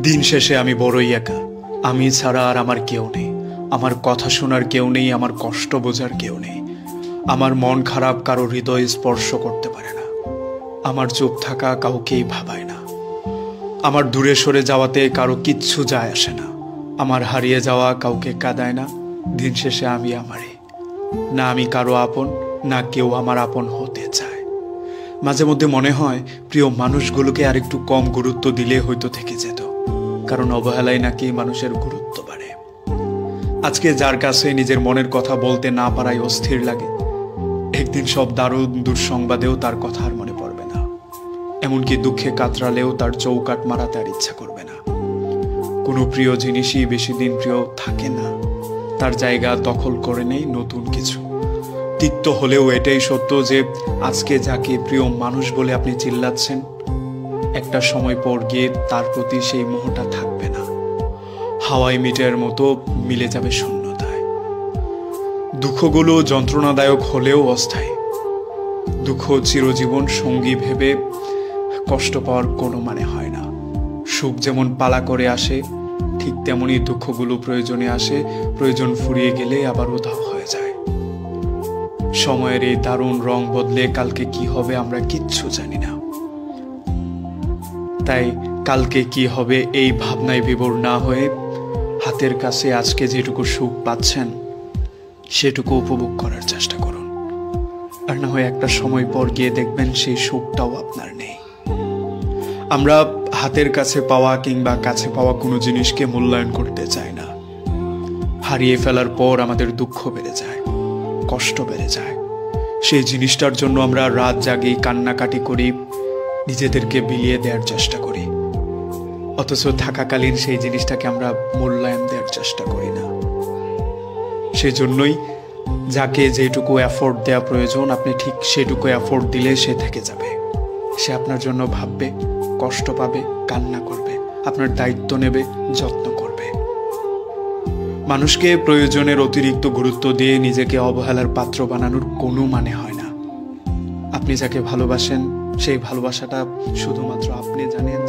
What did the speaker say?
দিন শেষে আমি বড়ই একা। আমি ছাড়া আর আমার কেউ নেই। আমার কথা শোনার কেউ নেই, আমার কষ্ট বোঝার কেউ নেই। আমার মন খারাপ কারো হৃদয় স্পর্শ করতে পারে না। আমার চুপ থাকা কাউকেই ভাবায় না। আমার দূরে সরে যাওয়াতে কারো কিচ্ছু যায় আসে না। আমার হারিয়ে যাওয়া কাউকে কাঁদায় না। দিন শেষে আমি আমারই। না আমি কারো আপন, না কেউ আমার আপন হতে চায়। মাঝে মধ্যে মনে হয় প্রিয় মানুষগুলোকে আর একটু কম গুরুত্ব দিলে হয়তো থেকে যেত, কারণ অবহেলায় নাকি মানুষের গুরুত্ব বাড়ে। আজকে যার কাছে নিজের মনের কথা বলতে না পারায় অস্থির লাগে, একদিন সব দারুণ দুঃসংবাদেও তার কথা আর মনে পড়বে না। এমনকি দুঃখে কাতরালেও তার চৌকাট মারাতে আর ইচ্ছা করবে না। কোনো প্রিয় জিনিসই বেশি দিন প্রিয় থাকে না, তার জায়গা দখল করে নেই নতুন কিছু। তিক্ত হলেও এটাই সত্য যে আজকে যাকে প্রিয় মানুষ বলে আপনি চিল্লাচ্ছেন, একটা সময় পর গিয়ে তার প্রতি সেই মোহটা থাকবে না। হাওয়াই মিটের মতো মিলে যাবে শূন্যতায়। দুঃখগুলো যন্ত্রণাদায়ক হলেও অস্থায়ী। দুঃখ চিরজীবন সঙ্গী ভেবে কষ্ট পাওয়ার কোনো মানে হয় না। সুখ যেমন পালা করে আসে, ঠিক তেমনি দুঃখগুলো প্রয়োজনে আসে, প্রয়োজন ফুরিয়ে গেলে আবার উধাও হয়ে যায়। সময়ের এই দারুণ রং বদলে কালকে কি হবে আমরা কিচ্ছু জানি না। তাই কালকে কি হবে এই ভাবনায় বিভোর না হয়ে হাতের কাছে আজকে যেটুকু সুখ পাচ্ছেন সেটুকু উপভোগ করার চেষ্টা করুন। আর না হয় একটা সময় পর গিয়ে দেখবেন সেই সুখটাও আপনার নেই। আমরা হাতের কাছে পাওয়া কিংবা কাছে পাওয়া কোনো জিনিসকে মূল্যায়ন করতে চাই না। হারিয়ে ফেলার পর আমাদের দুঃখ বেড়ে যায়, কষ্ট বেড়ে যায়। সেই জিনিসটার জন্য আমরা রাত জাগি, কান্নাকাটি করি, নিজেদেরকে বিলিয়ে দেওয়ার চেষ্টা করি। অথচ থাকাকালীন সেই জিনিসটাকে আমরা মূল্যায়ন দেওয়ার চেষ্টা করি না। সেজন্যই যাকে যেটুকু এফোর্ট দেওয়া প্রয়োজন আপনি ঠিক সেটুকু এফোর্ট দিলে সে থেকে যাবে। সে আপনার জন্য ভাববে, কষ্ট পাবে, কান্না করবে, আপনার দায়িত্ব নেবে, যত্ন করবে। মানুষকে প্রয়োজনের অতিরিক্ত গুরুত্ব দিয়ে নিজেকে অবহেলার পাত্র বানানোর কোনো মানে হয় না। আপনি যাকে ভালোবাসেন সেই ভালোবাসাটা শুধুমাত্র আপনি জানেন।